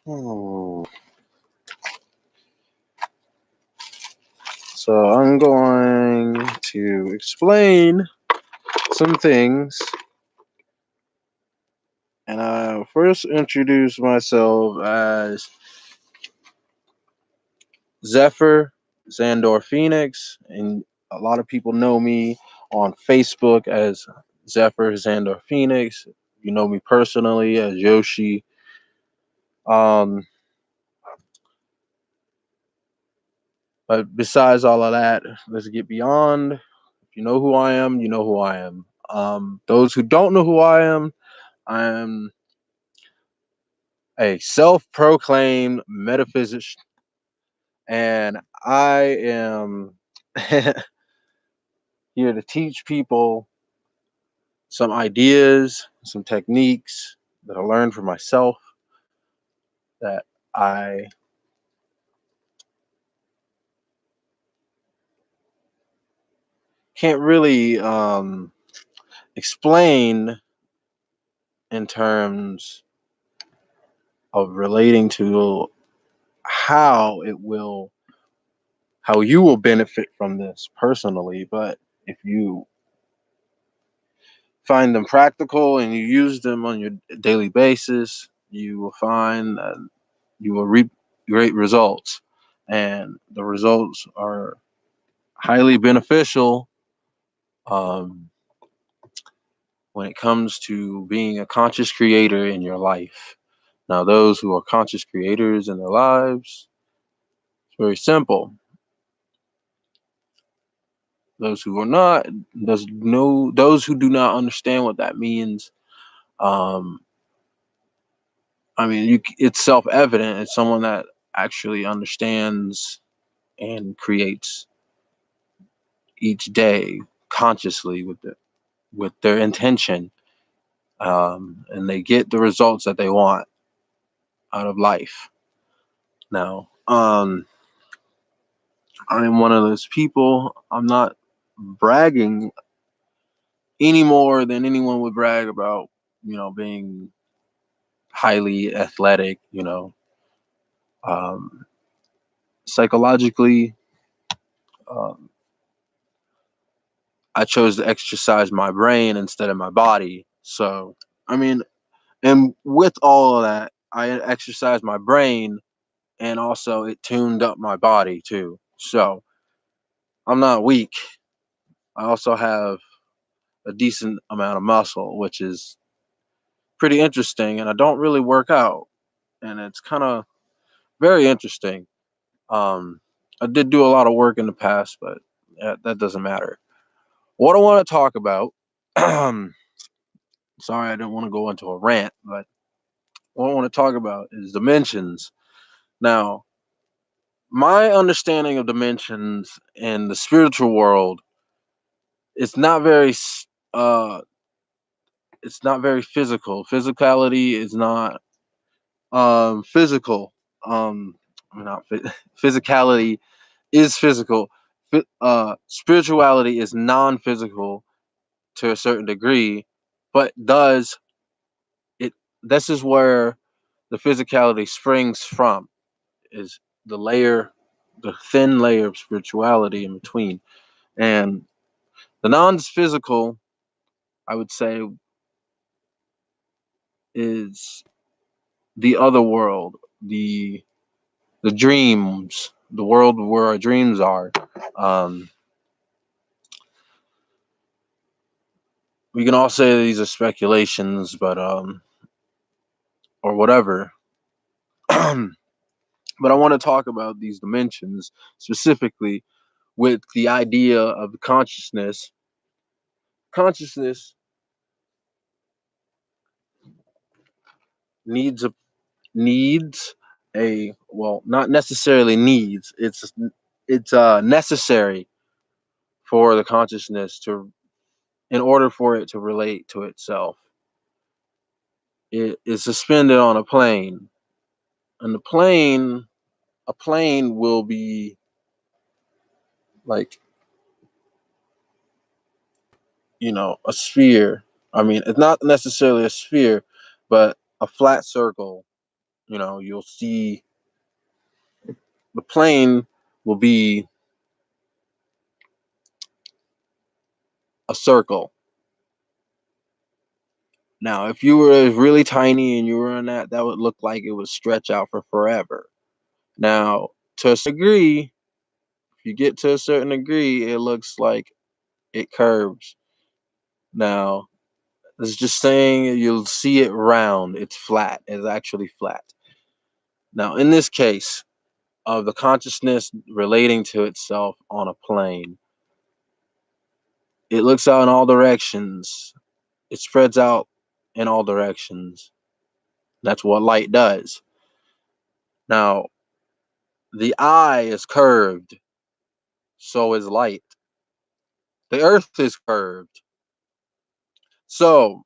Hmm. So I'm going to explain some things, and I'll first introduce myself as Zephyr Sandor Phoenix, and a lot of people know me on Facebook as Zephyr Sandor Phoenix. You know me personally as Yoshi. Um, but besides all of that, let's get beyond. If you know who I am, you know who I am. Those who don't know who I am a self-proclaimed metaphysician, and I am here to teach people some ideas, some techniques that I learned for myself that I can't really explain in terms of relating to how it will, how you will benefit from this personally. But if you find them practical and you use them on your daily basis, you will find that you will reap great results. And the results are highly beneficial um, when it comes to being a conscious creator in your life. Now, those who are conscious creators in their lives, it's very simple. Those who are not, those who do not understand what that means. Um, I mean, it's self-evident. It's someone that actually understands and creates each day consciously with their intention, and they get the results that they want out of life. Now, I'm one of those people. I'm not bragging any more than anyone would brag about, being highly athletic. Um, Psychologically, um, I chose to exercise my brain instead of my body. So, I mean, and with all of that, I exercised my brain, and also it tuned up my body too. So I'm not weak. I also have a decent amount of muscle, which is pretty interesting. And I don't really work out, and it's kind of very interesting. Um, I did do a lot of work in the past, but that doesn't matter. What I want to talk about, sorry, I didn't want to go into a rant, but what I want to talk about is dimensions. Now, my understanding of dimensions in the spiritual world, it's not very uh it's not very physical. Physicality is not physical. Not physicality is physical. Spirituality is non-physical to a certain degree, but does it this is where the physicality springs from, is the thin layer of spirituality in between. And the non-physical, I would say, is the other world, the dreams, the world where our dreams are. Um, we can all say these are speculations, but or whatever. But I want to talk about these dimensions specifically with the idea of consciousness. Consciousness needs a needs a well, not necessarily needs. It's necessary for the consciousness to, in order for it to relate to itself. It is suspended on a plane, and a plane will be like, a sphere. I mean, it's not necessarily a sphere, but a flat circle you'll see the plane will be a circle. Now, if you were really tiny and you were in that would look like it would stretch out for forever. Now, to a degree, if you get to a certain degree, it looks like it curves. Now, it's just saying you'll see it round. It's flat. It's actually flat. Now, in this case of the consciousness relating to itself on a plane, it looks out in all directions. It spreads out in all directions. That's what light does. Now, the eye is curved, so is light. The earth is curved. So,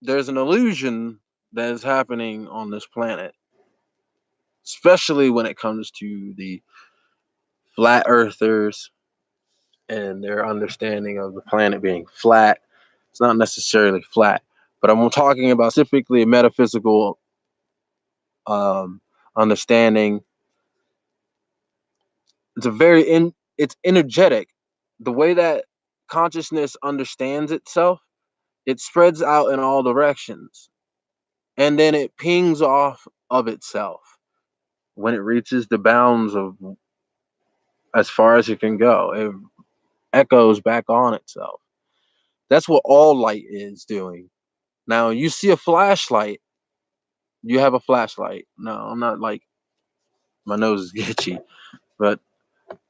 there's an illusion that is happening on this planet, especially when it comes to the flat earthers and their understanding of the planet being flat. It's not necessarily flat, but I'm talking about specifically a metaphysical understanding. It's energetic. The way that consciousness understands itself, it spreads out in all directions, and then it pings off of itself when it reaches the bounds of as far as it can go. It echoes back on itself. That's what all light is doing. Now, you see a flashlight, you have a flashlight. No, I'm not like my nose is itchy, but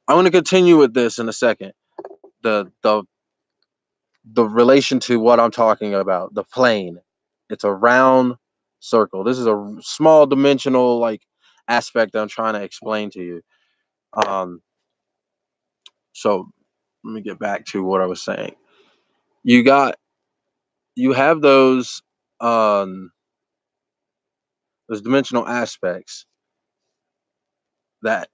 I'm going to continue with this in a second. The relation to what I'm talking about, the plane. It's a round circle. This is a small dimensional aspect that I'm trying to explain to you. Um, so let me get back to what I was saying. You got you have those dimensional aspects that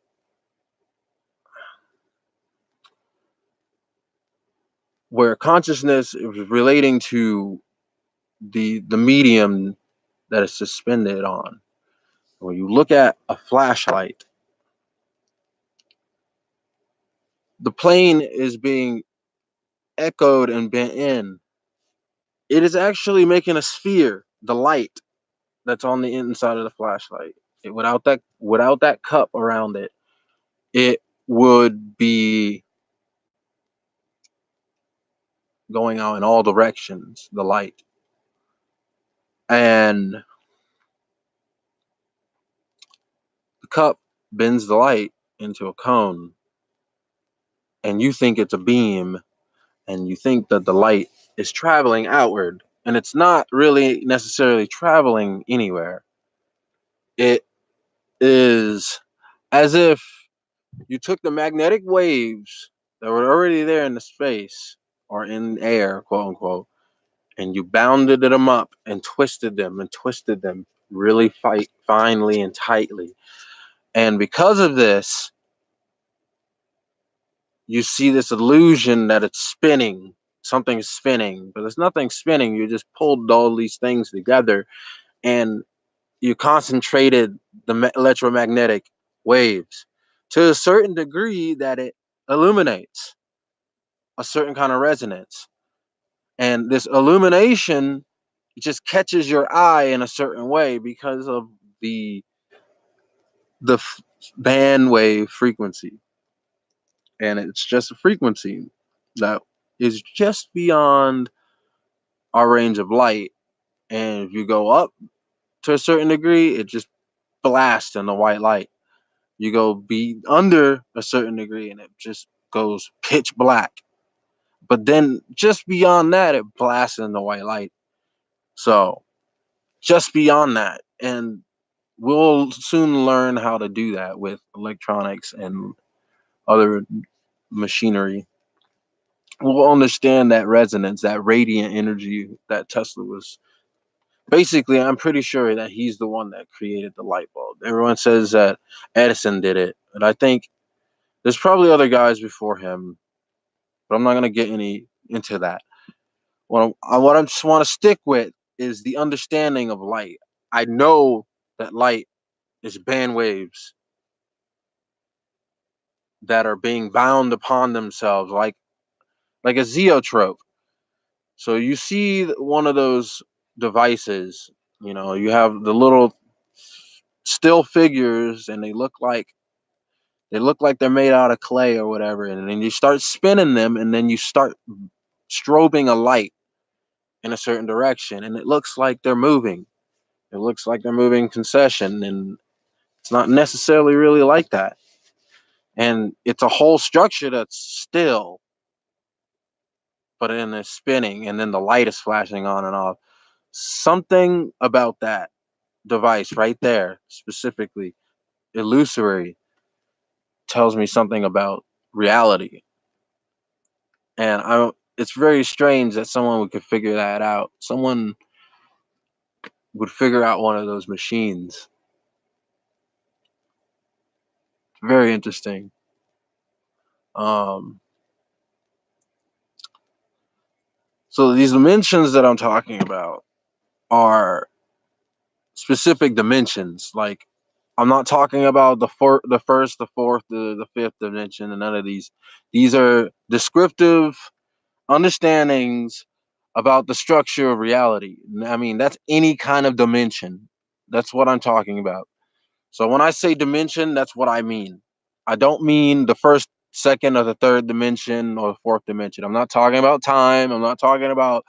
where consciousness is relating to the medium that is suspended on. When you look at a flashlight, the plane is being echoed and bent in. It is actually making a sphere, the light that's on the inside of the flashlight. Without that cup around it, it would be going out in all directions, the light. And the cup bends the light into a cone, and you think it's a beam, and you think that the light is traveling outward, and it's not really necessarily traveling anywhere. It is as if you took the magnetic waves that were already there in the space or in air, quote unquote, and you bounded them up and twisted them really finely and tightly. And because of this, you see this illusion that it's spinning. Something's spinning, but there's nothing spinning. You just pulled all these things together and you concentrated the electromagnetic waves to a certain degree that it illuminates a certain kind of resonance. And this illumination just catches your eye in a certain way because of the band wave frequency. And it's just a frequency that is just beyond our range of light. And if you go up to a certain degree, it just blasts in the white light. You go be under a certain degree and it just goes pitch black. But then just beyond that, it blasts in the white light. So just beyond that. And we'll soon learn how to do that with electronics and other machinery. We'll understand that resonance, that radiant energy that Tesla was. Basically, I'm pretty sure that he's the one that created the light bulb. Everyone says that Edison did it, and I think there's probably other guys before him, but I'm not gonna get into that. What I just want to stick with is the understanding of light. I know That light is band waves that are being bound upon themselves like a zeotrope. So you see one of those devices, you have the little still figures, and they look like they're made out of clay or whatever, and then you start spinning them, and then you start strobing a light in a certain direction, and it looks like they're moving. It looks like they're moving concession, and it's not necessarily really like that. And it's a whole structure that's still, but then it's spinning, and then the light is flashing on and off. Something about that device right there, specifically illusory, tells me something about reality. And it's very strange that someone could figure that out. Someone would figure out one of those machines. Very interesting. Um, so these dimensions that I'm talking about are specific dimensions. Like, I'm not talking about the first, the fourth, the fifth dimension, and none of these. These are descriptive understandings about the structure of reality. I mean, that's any kind of dimension. That's what I'm talking about. So when I say dimension, that's what I mean. I don't mean the first, second, or the third dimension or the fourth dimension. I'm not talking about time. I'm not talking about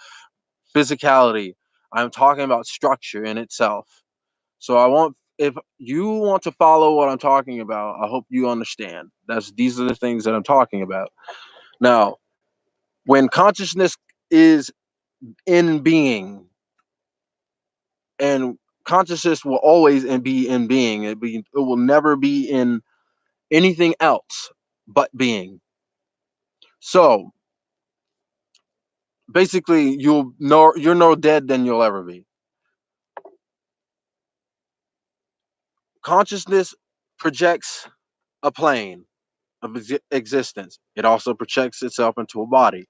physicality. I'm talking about structure in itself. So if you want to follow what I'm talking about, I hope you understand. These are the things that I'm talking about. Now, when consciousness is in being, and consciousness will always be in being, it will never be in anything else but being. So basically, you're no dead than you'll ever be. Consciousness projects a plane of existence. It also projects itself into a body.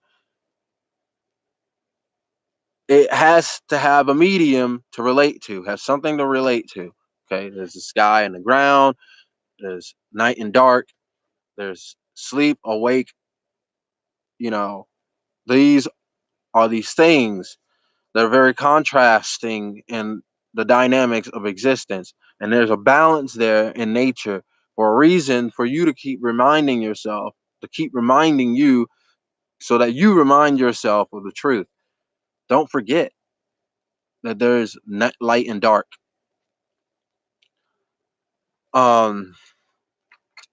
It has to have a medium to relate to, have something to relate to. Okay, there's the sky and the ground, there's night and dark, there's sleep, awake. You know, these are these things that are very contrasting in the dynamics of existence. And there's a balance there in nature for a reason, for you to keep reminding yourself, to keep reminding you, so that you remind yourself of the truth. Don't forget that there's light and dark. Um,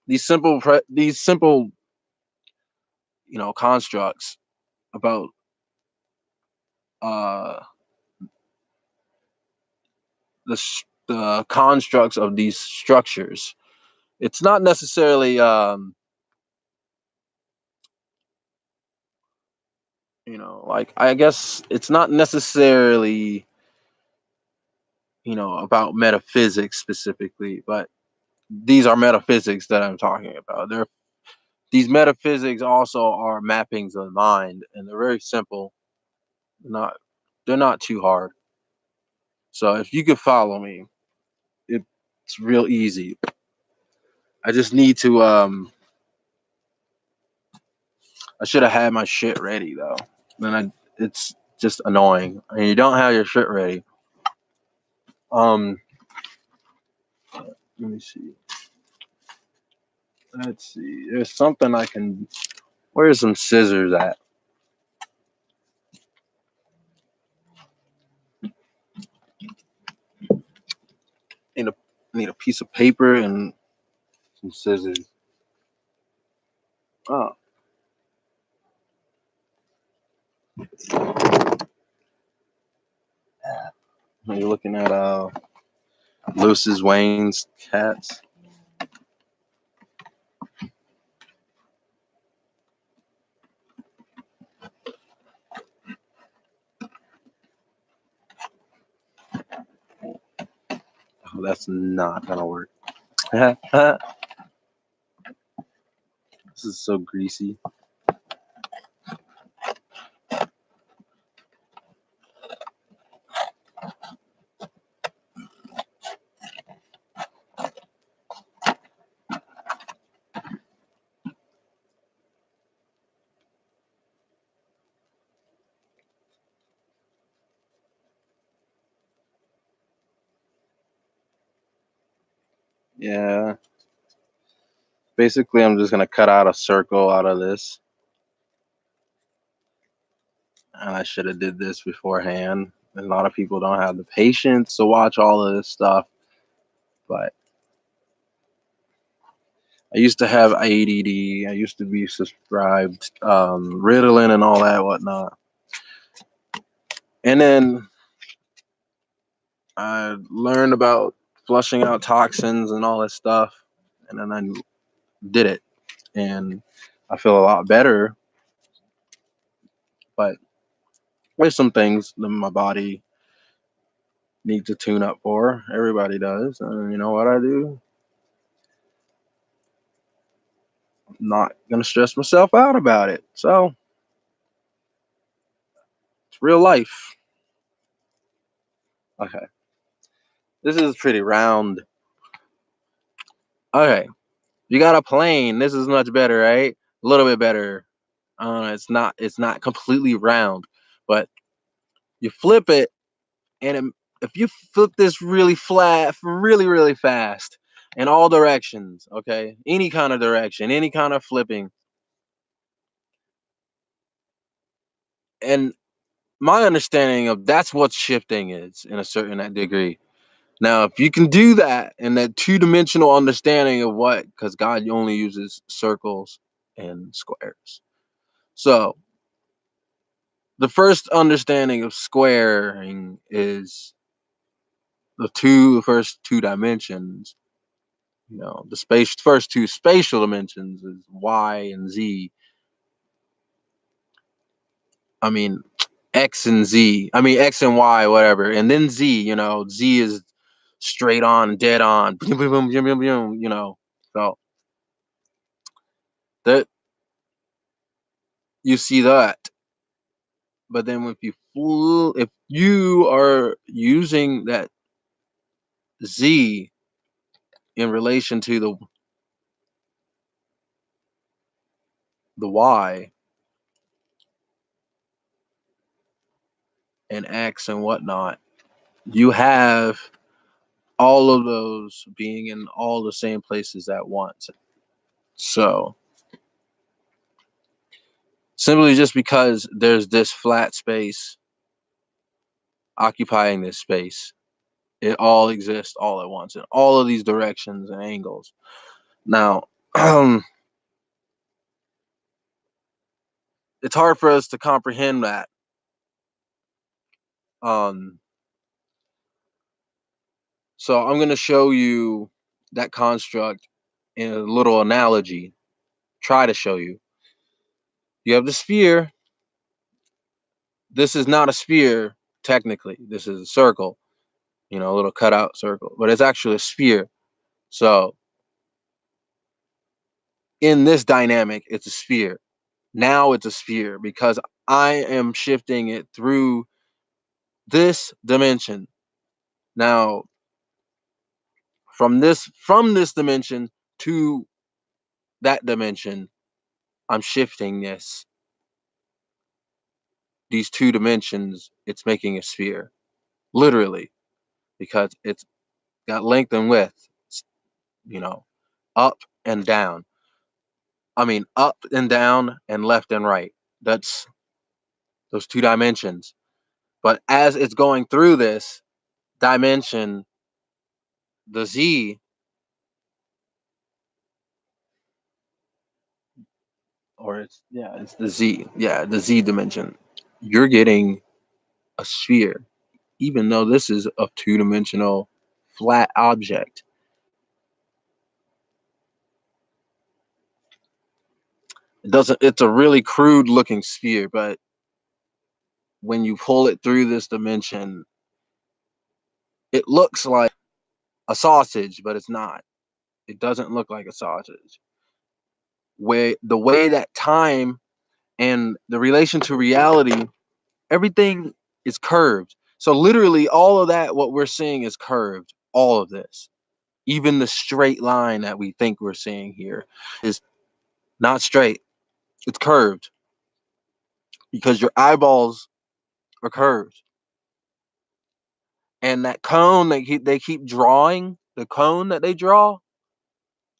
these simple constructs about uh the constructs of these structures. It's not necessarily like, I guess it's not necessarily about metaphysics specifically, but these are metaphysics that I'm talking about. These metaphysics also are mappings of the mind, and they're very simple. Not They're not too hard. So if you could follow me, it's real easy. I just need to I should have had my shit ready though. It's just annoying. And you don't have your shit ready. Um Let me see. Let's see. There's something I can. Where's some scissors at? Need a need a piece of paper and some scissors. Oh, you're looking at Lucis Wayne's cats. Oh, that's not gonna work. This is so greasy. Yeah. Basically, I'm just gonna cut out a circle out of this. And I should have did this beforehand. A lot of people don't have the patience to watch all of this stuff. But I used to have ADD. I used to be subscribed Ritalin and all that whatnot. And then I learned about flushing out toxins and all this stuff. And then I did it. And I feel a lot better. But there's some things that my body needs to tune up for. Everybody does. And you know what I do? I'm not going to stress myself out about it. So it's real life. Okay. This is pretty round. Okay. You got a plane. This is much better, right? A little bit better. It's not completely round, but you flip it, and if you flip this really flat, really really fast, in all directions, okay, any kind of direction, any kind of flipping, and my understanding of that's what shifting is in a certain degree. Now, if you can do that and that two-dimensional understanding of what, because God only uses circles and squares. So the first understanding of squaring is the first two dimensions. You know, the first two spatial dimensions is Y and Z. I mean, X and Z. I mean, X and Y, whatever. And then Z, Z is straight on, dead on, boom, boom, boom, boom, boom, boom, So that you see that. But then if you are using that Z in relation to the Y and X and whatnot, you have all of those being in all the same places at once. So simply just because there's this flat space occupying this space, it all exists all at once in all of these directions and angles. Now, it's hard for us to comprehend that. Um, so I'm going to show you that construct in a little analogy. Try to show you. You have the sphere. This is not a sphere, technically. This is a circle, a little cutout circle, but it's actually a sphere. So in this dynamic, it's a sphere. Now it's a sphere because I am shifting it through this dimension. Now, from this dimension to that dimension, I'm shifting these two dimensions. It's making a sphere, literally, because it's got length and width, you know, up and down. I mean, up and down and left and right. That's those two dimensions. But as it's going through this dimension, the Z, or it's the Z. Yeah, the Z dimension. You're getting a sphere, even though this is a two-dimensional flat object. It's a really crude looking sphere, but when you pull it through this dimension, it looks like a sausage, but it's not. It doesn't look like a sausage. The way that time and the relation to reality, everything is curved. So literally all of that, what we're seeing is curved. All of this. Even the straight line that we think we're seeing here is not straight. It's curved because your eyeballs are curved. And that cone they keep drawing, the cone that they draw,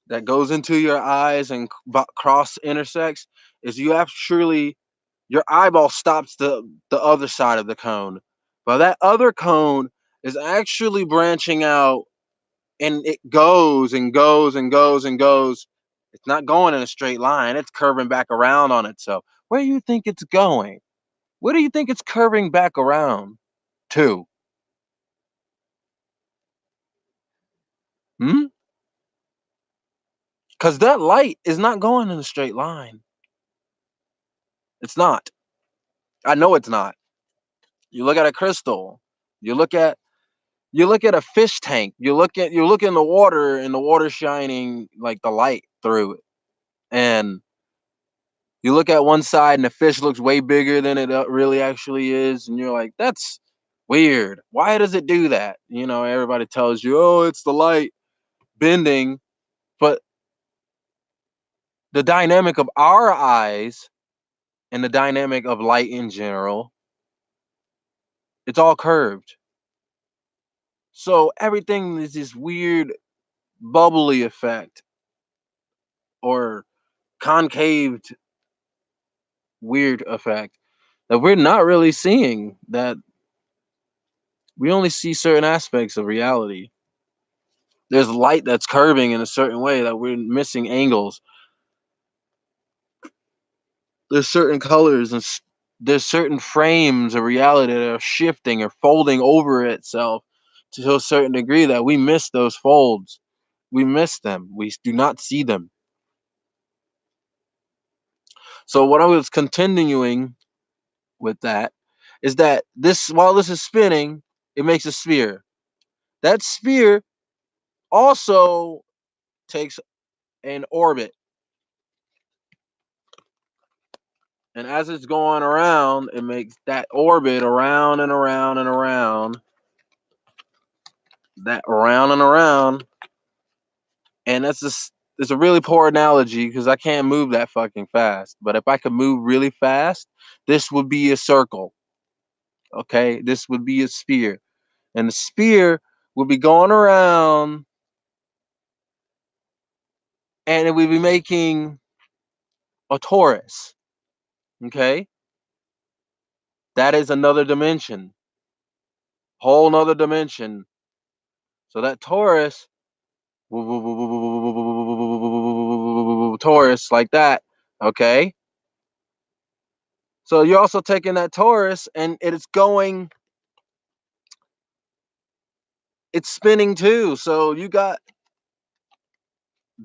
that goes into your eyes and cross intersects is you actually your eyeball stops the other side of the cone, but that other cone is actually branching out, and it goes and goes and goes and goes. It's not going in a straight line. It's curving back around on itself. Where do you think it's going? Where do you think it's curving back around to? Hmm? Because that light is not going in a straight line. It's not. I know it's not. You look at a crystal. You look at a fish tank. You look in the water, and the water shining like the light through it. And you look at one side and the fish looks way bigger than it really actually is, and you're like, that's weird. Why does it do that? Everybody tells you, oh, it's the light bending, but the dynamic of our eyes and the dynamic of light in general, it's all curved. So everything is this weird bubbly effect or concaved weird effect that we're not really seeing, that we only see certain aspects of reality. There's light that's curving in a certain way that we're missing angles. There's certain colors and there's certain frames of reality that are shifting or folding over itself to a certain degree that we miss those folds. We miss them. We do not see them. So what I was continuing with that is that this while this is spinning, it makes a sphere. That sphere also takes an orbit. And as it's going around, it makes that orbit around and around and around, that around and around. And it's a really poor analogy because I can't move that fucking fast. But if I could move really fast, this would be a circle. Okay, this would be a sphere, and the sphere would be going around, and it would be making a torus. Okay, that is another dimension, whole nother dimension. So that torus, torus like that. Okay, so you're also taking that torus, and it's spinning too. So you got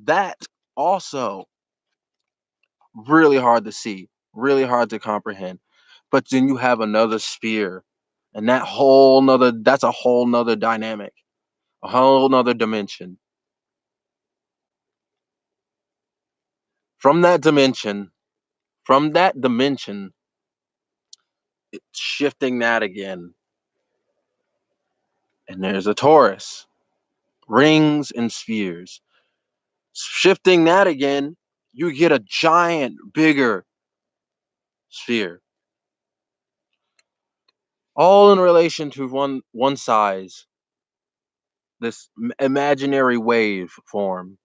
that also really hard to see, really hard to comprehend. But then you have another sphere, and that's a whole nother dynamic, a whole nother dimension. From that dimension, from that dimension, it's shifting that again. And there's a torus, rings and spheres. Shifting that again, you get a giant, bigger sphere. All in relation to one size, this imaginary wave form,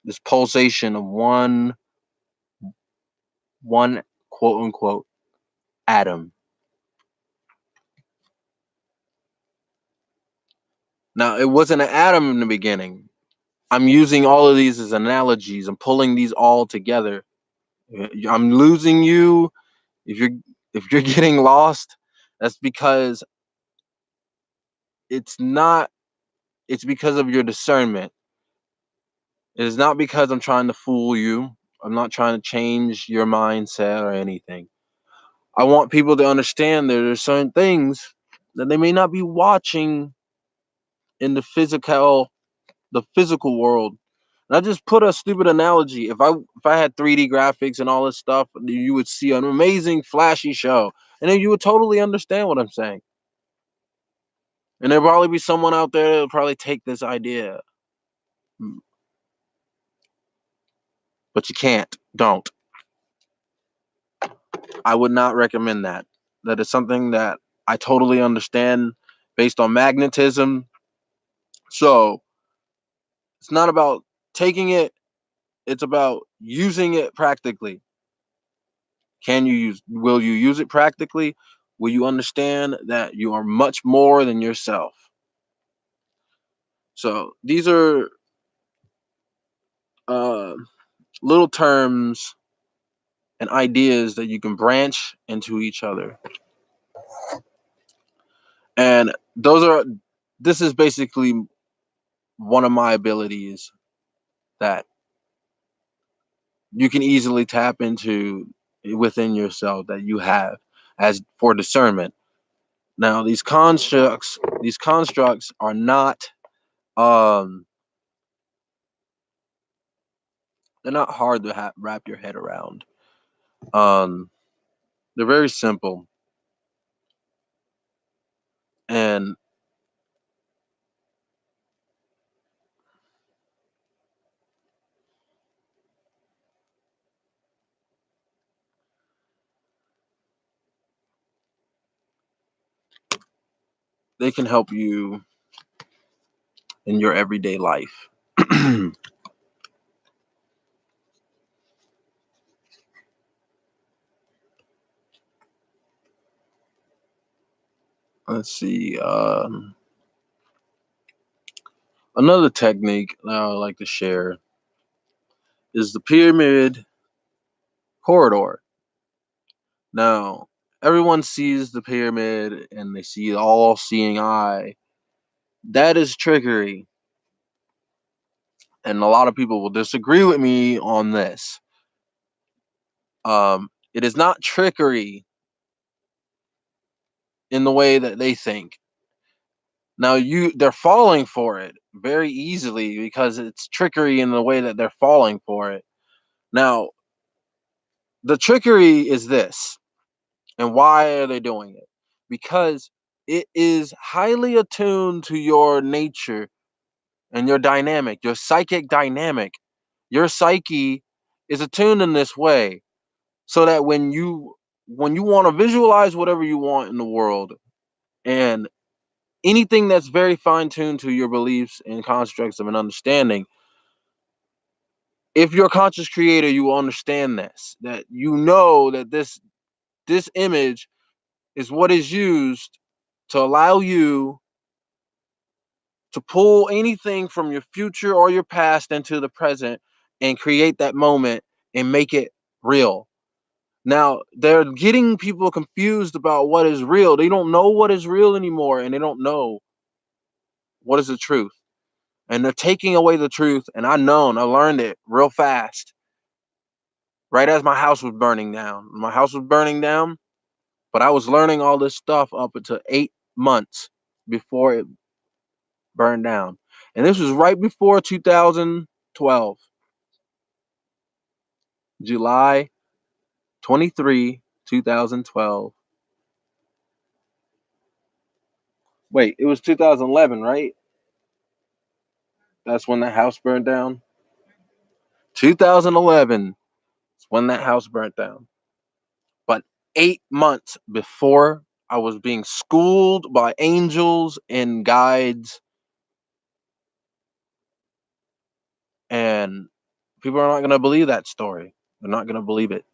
this pulsation of one quote unquote atom. Now, it wasn't an atom in the beginning. I'm using all of these as analogies. I'm pulling these all together. I'm losing you. If you're getting lost, that's because it's not it's because of your discernment. It is not because I'm trying to fool you. I'm not trying to change your mindset or anything. I want people to understand that there's certain things that they may not be watching in the physical world. And I just put a stupid analogy. If I had 3D graphics and all this stuff, you would see an amazing flashy show, and then you would totally understand what I'm saying. And there'll probably be someone out there that'll probably take this idea, but you can't. Don't. I would not recommend that. That is something that I totally understand based on magnetism. So it's not about taking it It's about using it practically. Will you use it practically? Will you understand that you are much more than yourself? So these are uh, little terms and ideas that you can branch into each other. And this is basically one of my abilities that you can easily tap into within yourself that you have as for discernment. Now, these constructs are not, um, they're not hard to wrap your head around. Um, they're very simple, and they can help you in your everyday life. Let's see. Another technique that I would like to share is the pyramid corridor. Now, everyone sees the pyramid and they see the all seeing eye. That is trickery. And a lot of people will disagree with me on this. It is not trickery in the way that they think. Now they're falling for it very easily because it's trickery in the way that they're falling for it. Now, the trickery is this. And why are they doing it? Because it is highly attuned to your nature and your dynamic, your psychic dynamic. Your psyche is attuned in this way so that when you want to visualize whatever you want in the world and anything that's very fine tuned to your beliefs and constructs of an understanding, if you're a conscious creator, you will understand this, that you know that this image is what is used to allow you to pull anything from your future or your past into the present and create that moment and make it real. Now, they're getting people confused about what is real. They don't know what is real anymore, and they don't know what is the truth. And they're taking away the truth, and I learned it real fast. Right as my house was burning down. My house was burning down, but I was learning all this stuff up until 8 months before it burned down. And this was right before 2012, July 23, 2012. Wait, it was 2011, right? That's when the house burned down. 2011 is when that house burnt down. But 8 months before, I was being schooled by angels and guides, and people are not going to believe that story. They're not going to believe it.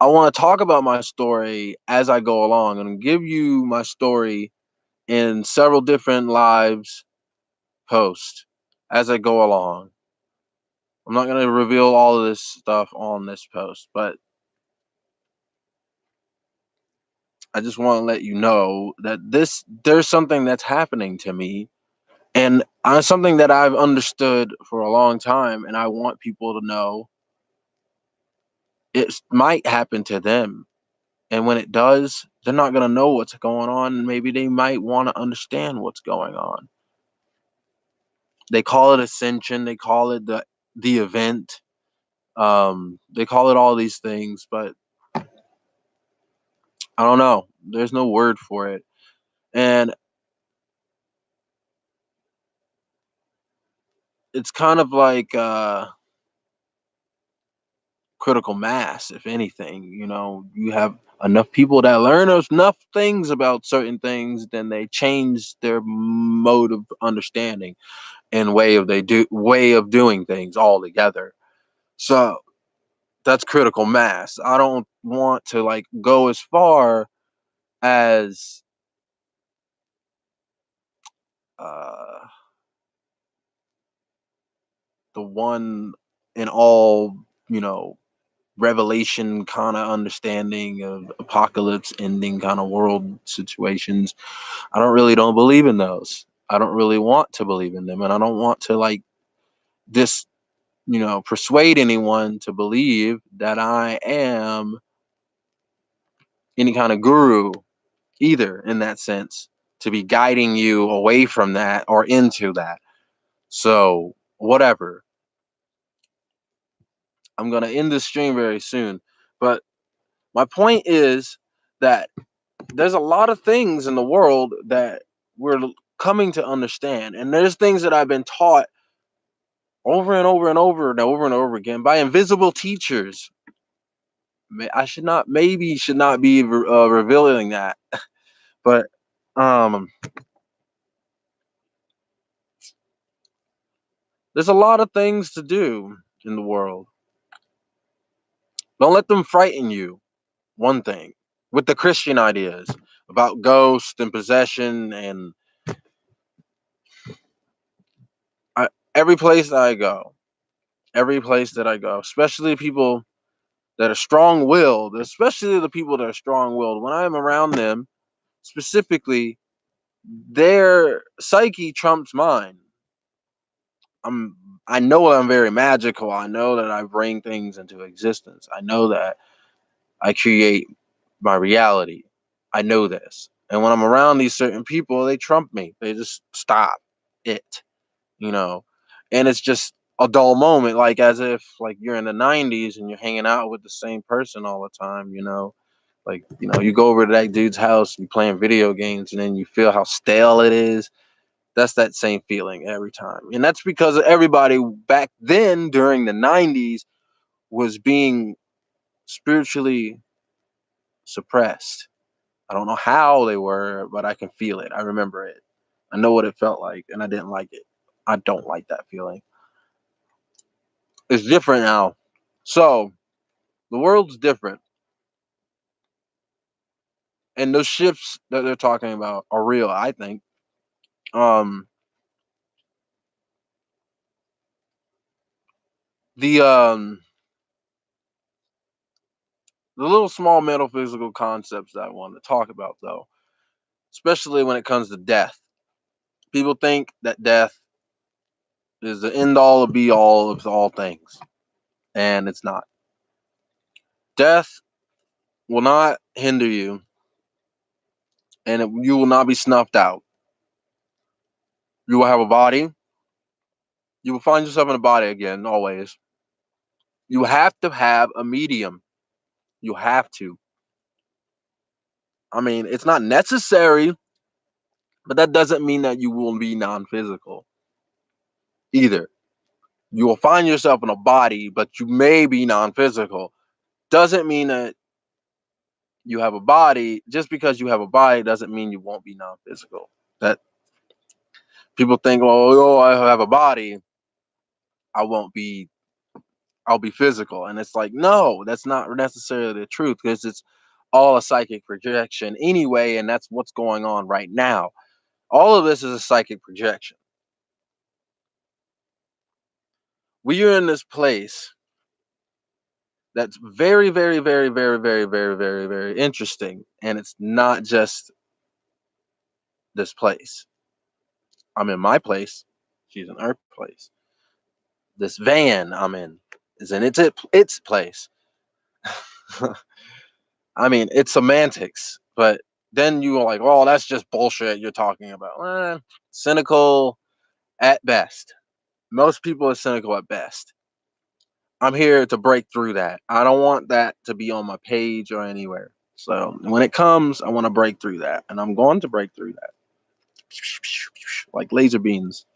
I want to talk about my story as I go along and give you my story in several different lives posts as I go along. I'm not going to reveal all of this stuff on this post, but I just want to let you know that there's something that's happening to me, and something that I've understood for a long time, and I want people to know it might happen to them. And when it does, they're not going to know what's going on, and maybe they might want to understand what's going on. They call it ascension, they call it the event, they call it all these things, but I don't know. There's no word for it. And it's kind of like critical mass, if anything. You have enough people that learn enough things about certain things, then they change their mode of understanding. and way of doing things altogether. So that's critical mass. I don't want to like go as far as uh the one in all, you know, revelation kind of understanding of apocalypse ending kind of world situations. I don't believe in those. I don't really want to believe in them, and I don't want to like this, persuade anyone to believe that I am any kind of guru either, in that sense, to be guiding you away from that or into that. So whatever. I'm going to end this stream very soon, but my point is that there's a lot of things in the world that we're coming to understand, and there's things that I've been taught over and over and over and over and over again by invisible teachers. I should not be revealing that, but um, there's a lot of things to do in the world. Don't let them frighten you. One thing with the Christian ideas about ghosts and possession, and I, every place that I go, especially people that are strong-willed, especially the people that are strong-willed, when I'm around them, specifically, their psyche trumps mine. I know I'm very magical. I know that I bring things into existence. I know that I create my reality. I know this. And when I'm around these certain people, they trump me. They just stop it, you know. And it's just a dull moment, like as if like you're in the 90s and you're hanging out with the same person all the time, you know. Like, you go over to that dude's house and playing video games, and then you feel how stale it is. That's that same feeling every time. And that's because everybody back then during the 90s was being spiritually suppressed. I don't know how they were, but I can feel it. I remember it. I know what it felt like, and I didn't like it. I don't like that feeling. It's different now. So the world's different. And those shifts that they're talking about are real, I think. Um the the little small metaphysical concepts that I want to talk about, though, especially when it comes to death. People think that death is the end all be all of all things, and it's not. Death will not hinder you, and you will not be snuffed out. You will have a body. You will find yourself in a body again, always. You have to have a medium. You have to. I mean, it's not necessary, but that doesn't mean that you will be non-physical either. You will find yourself in a body, but you may be non-physical. Doesn't mean that you have a body. Just because you have a body doesn't mean you won't be non-physical. That people think, oh, I have a body, I won't be. I'll be physical, and it's like, no, that's not necessarily the truth, because it's all a psychic projection anyway, and that's what's going on right now. All of this is a psychic projection. We are in this place that's very, very, very, very, very, very, very, very interesting, and it's not just this place. I'm in my place. She's in her place. This van I'm in is in its place. I mean, it's semantics, but then you are like, "Oh, that's just bullshit you're talking about." Cynical at best. Most people are cynical at best. I'm here to break through that. I don't want that to be on my page or anywhere. So when it comes, I want to break through that, and I'm going to break through that. Like laser beams,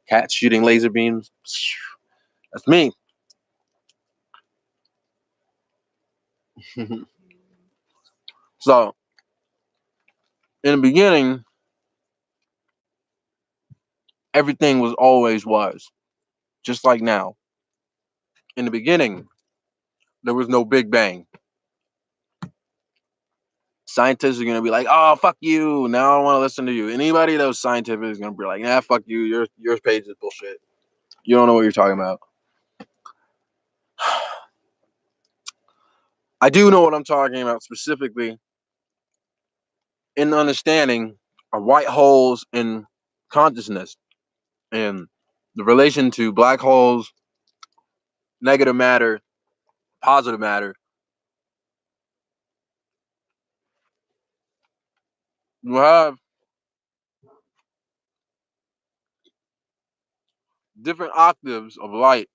cats shooting laser beams. That's me. So in the beginning, Everything was always was, just like now. In the beginning, there was no Big Bang. Scientists are gonna be like, "Oh, fuck you! Now I don't want to listen to you." Anybody that was scientific is gonna be like, "Nah, fuck you. Your page is bullshit. You don't know what you're talking about." I do know what I'm talking about specifically in understanding are white holes in consciousness and the relation to black holes, negative matter, positive matter. You have different octaves of light.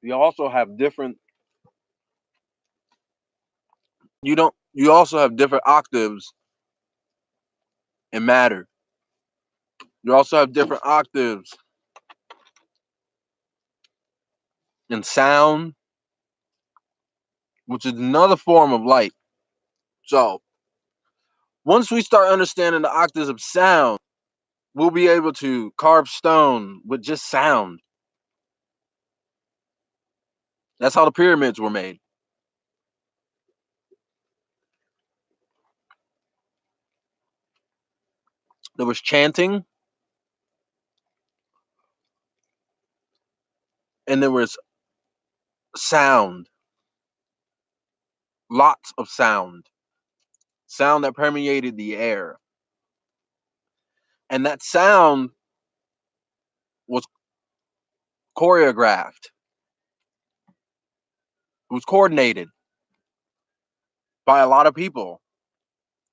You also have different you also have different octaves in matter. You also have different octaves in sound, which is another form of light. So once we start understanding the octaves of sound, we'll be able to carve stone with just sound. That's how the pyramids were made. There was chanting and there was sound, lots of sound that permeated the air. And that sound was choreographed, it was coordinated by a lot of people.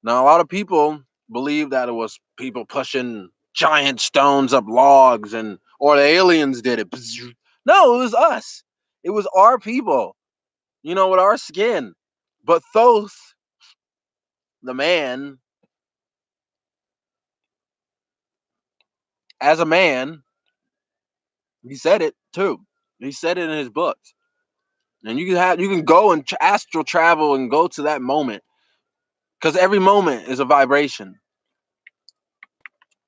Now, a lot of people believe that it was people pushing giant stones up logs and or the aliens did it. No, it was us. It was our people, with our skin. But Thoth, the man, as a man, he said it too. He said it in his books. And you can go and astral travel and go to that moment because every moment is a vibration.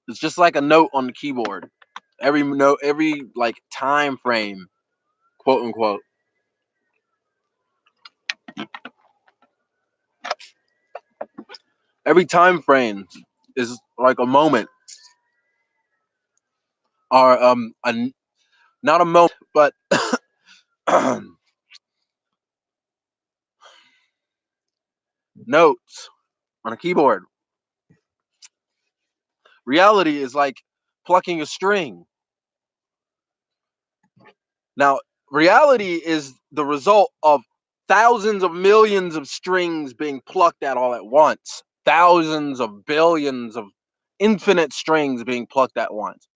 It's just like a note on the keyboard. Every note, every like time frame, quote unquote. Every time frame is like a moment, or not a moment, but notes on a keyboard. Reality is like plucking a string. Now, reality is the result of thousands of millions of strings being plucked at all at once. Thousands of billions of infinite strings being plucked at once.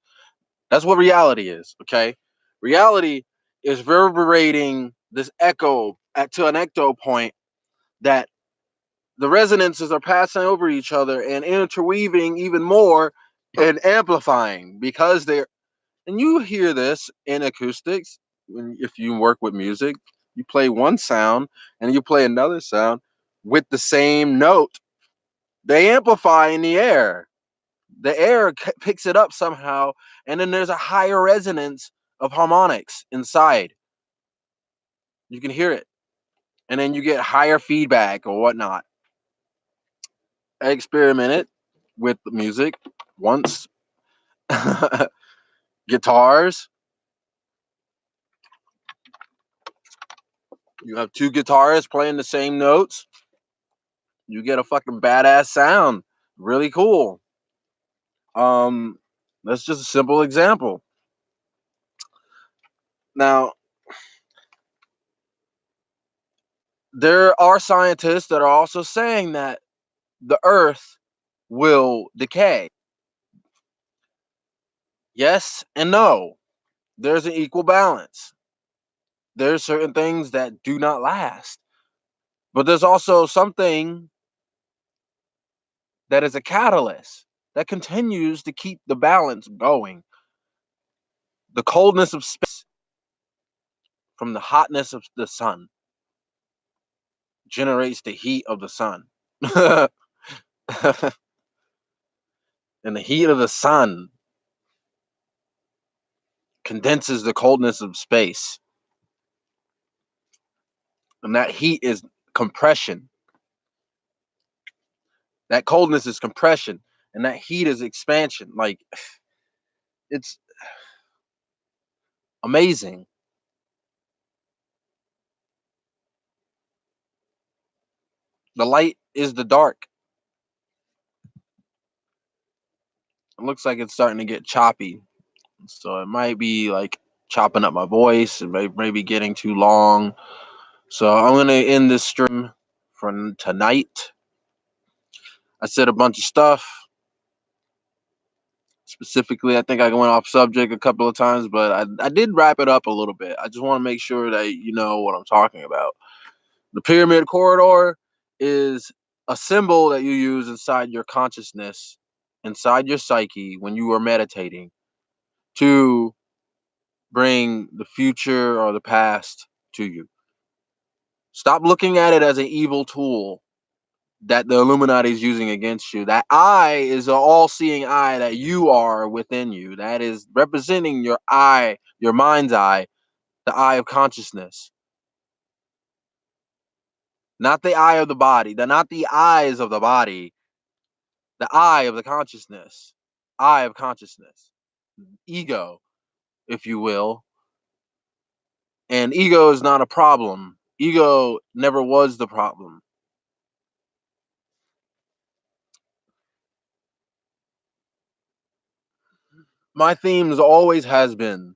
That's what reality is, okay? Reality is reverberating this echo to an ecto point that the resonances are passing over each other and interweaving even more and amplifying because they're, and you hear this in acoustics. If you work with music, you play one sound and you play another sound with the same note. They amplify in the air. The air picks it up somehow, and then there's a higher resonance of harmonics inside. You can hear it, and then you get higher feedback or whatnot. I experimented with the music once. Guitars. You have two guitarists playing the same notes. You get a fucking badass sound. Really cool. Um, that's just a simple example. Now, there are scientists that are also saying that the Earth will decay. Yes and no. There's an equal balance. There's certain things that do not last, but there's also something that is a catalyst that continues to keep the balance going. The coldness of space from the hotness of the sun generates the heat of the sun. And the heat of the sun condenses the coldness of space. And that heat is compression. That coldness is compression. And that heat is expansion. Like, it's amazing. The light is the dark. It looks like it's starting to get choppy. So it might be like chopping up my voice. It may be getting too long. So I'm going to end this stream for tonight. I said a bunch of stuff. Specifically, I think I went off subject a couple of times, but I did wrap it up a little bit. I just want to make sure that you know what I'm talking about. The pyramid corridor is a symbol that you use inside your consciousness, inside your psyche when you are meditating to bring the future or the past to you. Stop looking at it as an evil tool that the Illuminati is using against you. That eye is an all-seeing eye that you are within you. That is representing your eye, your mind's eye, the eye of consciousness. Not the eye of the body. Not the eyes of the body. The eye of the consciousness. Eye of consciousness. Ego, if you will. And ego is not a problem. Ego never was the problem. My themes always has been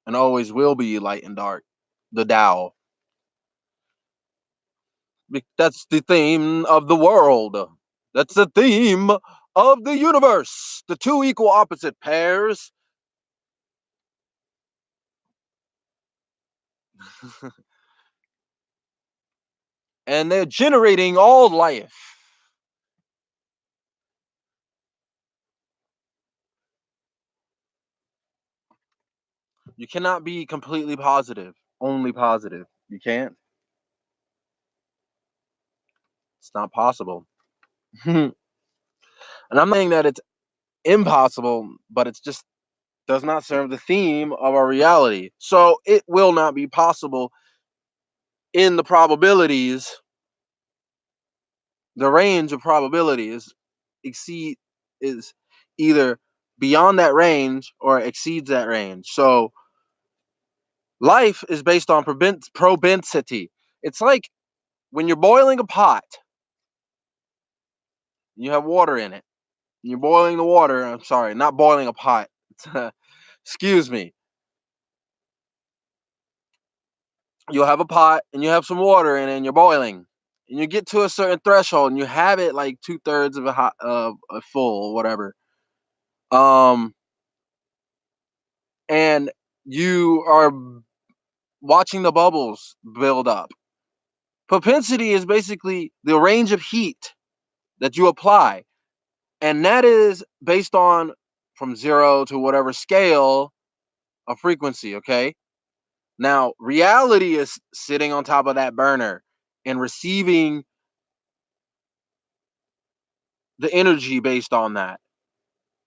and always will be light and dark. The Tao. That's the theme of the world. That's the theme of the universe. The two equal opposite pairs. And they're generating all life. You cannot be completely positive, only positive. You can't. It's not possible. And I'm not saying that it's impossible, but it's just does not serve the theme of our reality. So it will not be possible in the probabilities. The range of probabilities exceed is either beyond that range or exceeds that range. So life is based on propensity. It's like when you're boiling a pot, you have water in it. And you're boiling the water. I'm sorry, not boiling a pot. Excuse me. You'll have a pot and you have some water in it and you're boiling. And you get to a certain threshold and you have it like 2/3 of a full, whatever. Um, and you are watching the bubbles build up. Propensity is basically the range of heat that you apply, and that is based on from 0 to whatever scale of frequency. Okay, now reality is sitting on top of that burner and receiving the energy based on that,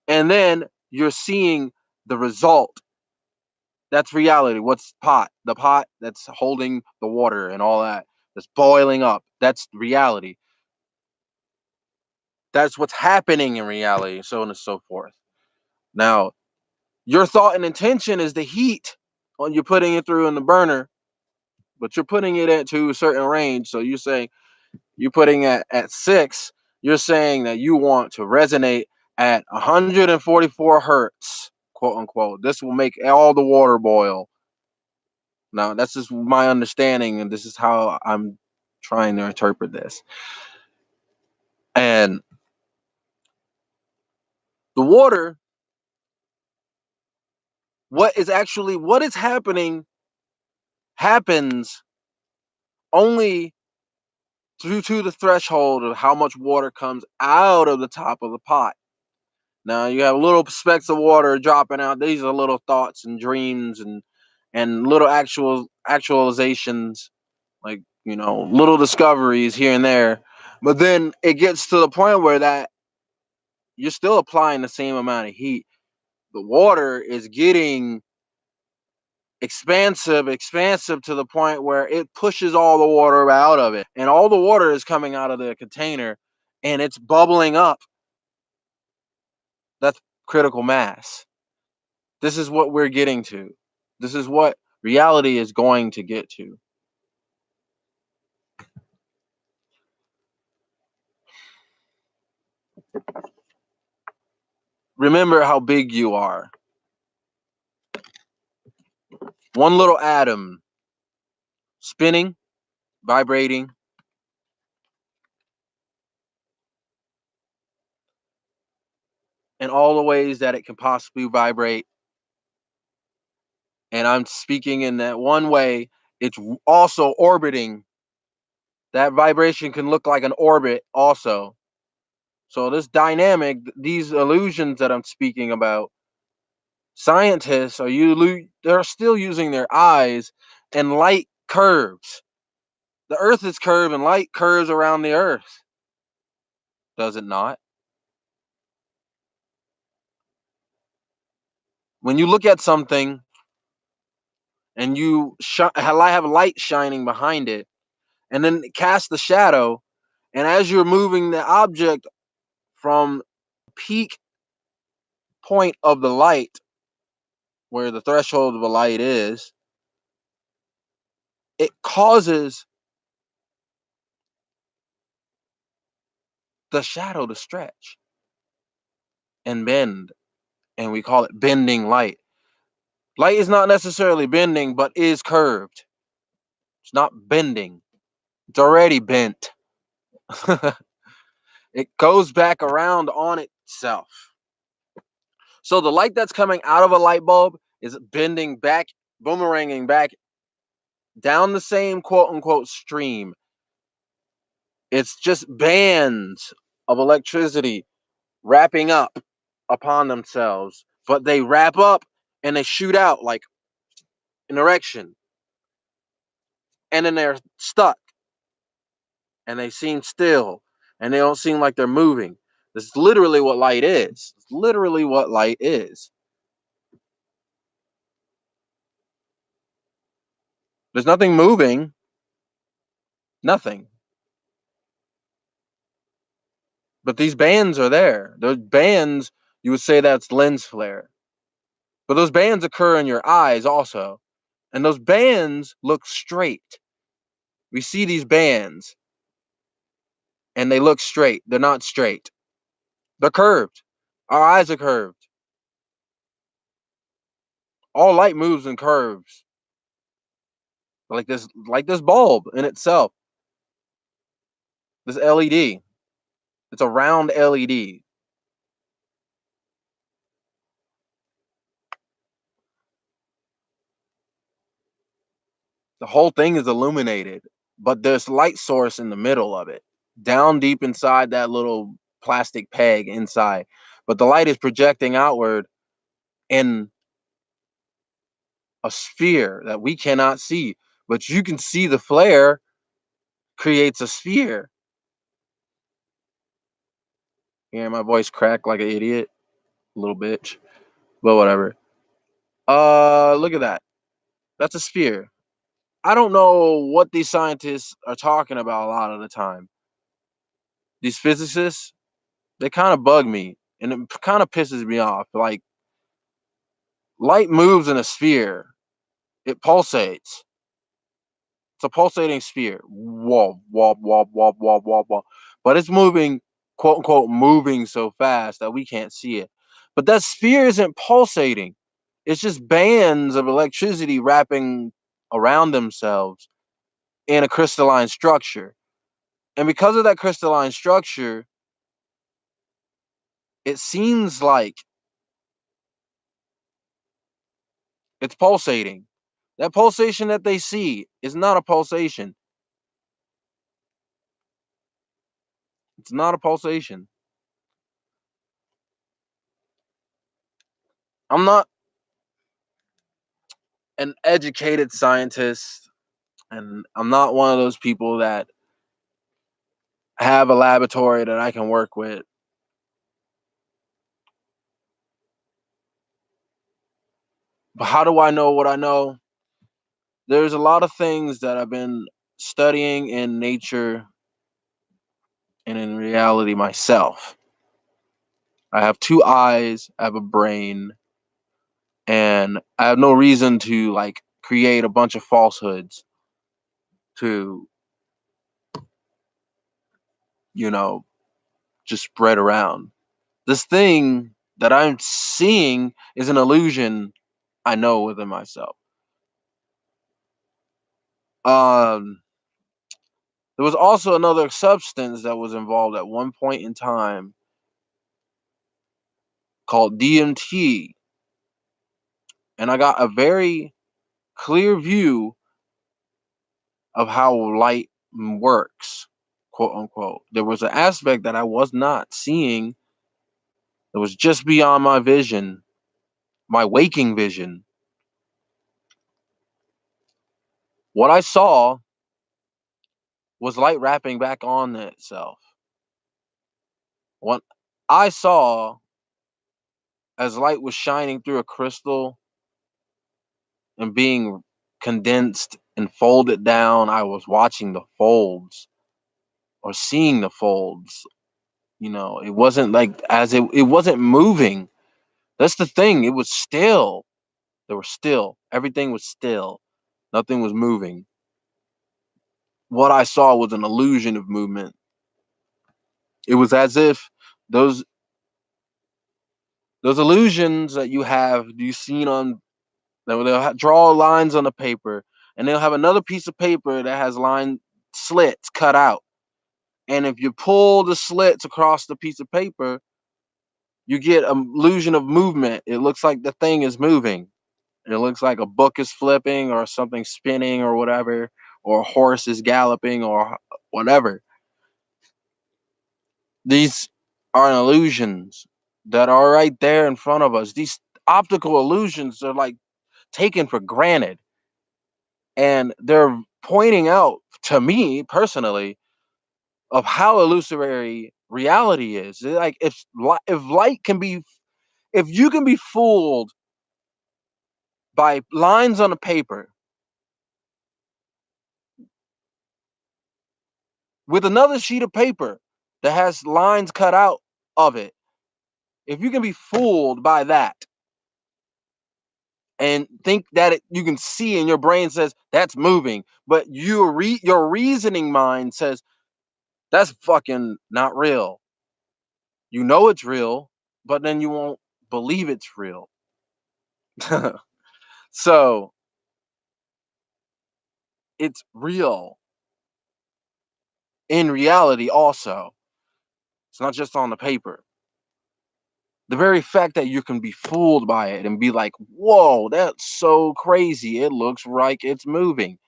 and then you're seeing the result. That's reality. What's pot? The pot that's holding the water and all that, that's boiling up. That's reality. That's what's happening in reality, so on and so forth. Now, your thought and intention is the heat when you're putting it through in the burner, but you're putting it into a certain range. So you're saying you're putting it at 6, you're saying that you want to resonate at 144 hertz, quote unquote. This will make all the water boil. Now, that's just my understanding, and this is how I'm trying to interpret this. And the water, what is happening happens only due to the threshold of how much water comes out of the top of the pot. Now you have little specks of water dropping out. These are little thoughts and dreams and little actualizations, like little discoveries here and there. But then it gets to the point where that you're still applying the same amount of heat. The water is getting expansive to the point where it pushes all the water out of it. And all the water is coming out of the container and it's bubbling up. That's critical mass. This is what we're getting to. This is what reality is going to get to. Remember how big you are. One little atom spinning, vibrating, in all the ways that it can possibly vibrate. And I'm speaking in that one way, it's also orbiting. That vibration can look like an orbit also. So this dynamic, these illusions that I'm speaking about, scientists they're still using their eyes, and light curves. The earth is curved and light curves around the earth. Does it not? When you look at something and you have light shining behind it, and then cast the shadow, and as you're moving the object from peak point of the light, where the threshold of the light is, it causes the shadow to stretch and bend, and we call it bending light. Light is not necessarily bending, but is curved. It's not bending. It's already bent. It goes back around on itself. So the light that's coming out of a light bulb is bending back, boomeranging back down the same quote unquote stream. It's just bands of electricity wrapping up upon themselves, but they wrap up and they shoot out like an erection, and then they're stuck and they seem still and they don't seem like they're moving. This is literally what light is. It's literally what light is. There's nothing moving, nothing. But these bands are there. Those bands, you would say that's lens flare. But those bands occur in your eyes also. And those bands look straight. We see these bands and they look straight. They're not straight. They're curved. Our eyes are curved. All light moves in curves. Like this bulb in itself. This LED. It's a round LED. The whole thing is illuminated, but there's light source in the middle of it, down deep inside that little plastic peg inside. But the light is projecting outward in a sphere that we cannot see. But you can see the flare creates a sphere. Hearing my voice crack like an idiot, little bitch. But whatever. Look at that. That's a sphere. I don't know what these scientists are talking about a lot of the time. These physicists, they kind of bug me and it kind of pisses me off. Like, light moves in a sphere, it pulsates. It's a pulsating sphere. Whoa, whoa, whoa, whoa, whoa, whoa, whoa. But it's moving, quote unquote, moving so fast that we can't see it. But that sphere isn't pulsating. It's just bands of electricity wrapping around themselves in a crystalline structure. And because of that crystalline structure, it seems like it's pulsating. That pulsation that they see is not a pulsation. It's not a pulsation. I'm not an educated scientist, and I'm not one of those people that have a laboratory that I can work with. But how do I know what I know? There's a lot of things that I've been studying in nature and in reality myself. I have two eyes, I have a brain, and I have no reason to like create a bunch of falsehoods to, you know, just spread around. This thing that I'm seeing is an illusion I know within myself. Um, there was also another substance that was involved at one point in time called DMT, and I got a very clear view of how light works, quote unquote. There was an aspect that I was not seeing that was just beyond my vision, my waking vision. What I saw was light wrapping back on itself. What I saw as light was shining through a crystal and being condensed and folded down, I was watching the folds or seeing the folds. You know, it wasn't like it wasn't moving. That's the thing. It was still. They were still. Everything was still. Nothing was moving. What I saw was an illusion of movement. It was as if those those illusions that you seen on, they'll draw lines on the paper, and they'll have another piece of paper that has line slits cut out. And if you pull the slits across the piece of paper, you get an illusion of movement. It looks like the thing is moving. It looks like a book is flipping or something spinning or whatever, or a horse is galloping or whatever. These are illusions that are right there in front of us. These optical illusions are like taken for granted. And they're pointing out to me personally of how illusory reality is. Like if light can be, if you can be fooled by lines on a paper with another sheet of paper that has lines cut out of it, if you can be fooled by that and think that you can see and your brain says that's moving, but your reasoning mind says that's fucking not real. You know it's real, but then you won't believe it's real. So it's real in reality also. It's not just on the paper. The very fact that you can be fooled by it and be like, whoa, that's so crazy. It looks like it's moving.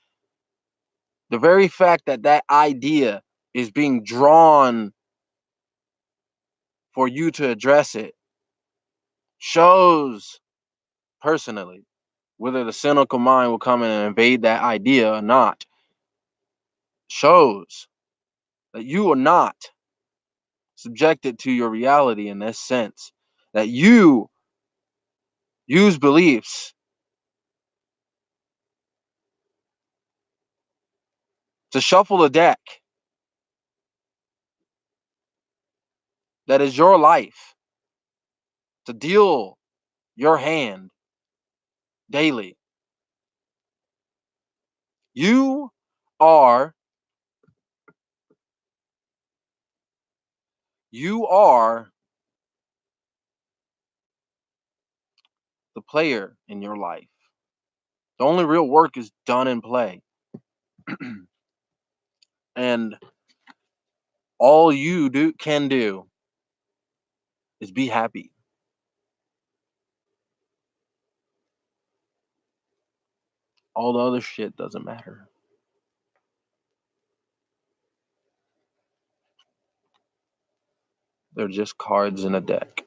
The very fact that that idea is being drawn for you to address it shows, personally, whether the cynical mind will come in and invade that idea or not, shows that you are not subjected to your reality in this sense. That you use beliefs to shuffle the deck that is your life, to deal your hand daily. You are you are the player in your life. The only real work is done in play. And all you can do is be happy. All the other shit doesn't matter. They're just cards in a deck.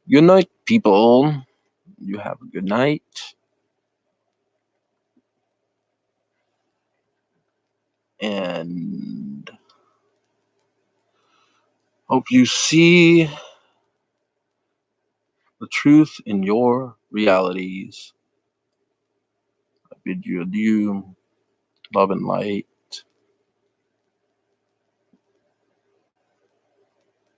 Good night, people. You have a good night. and hope you see the truth in your realities. I bid you adieu, love and light.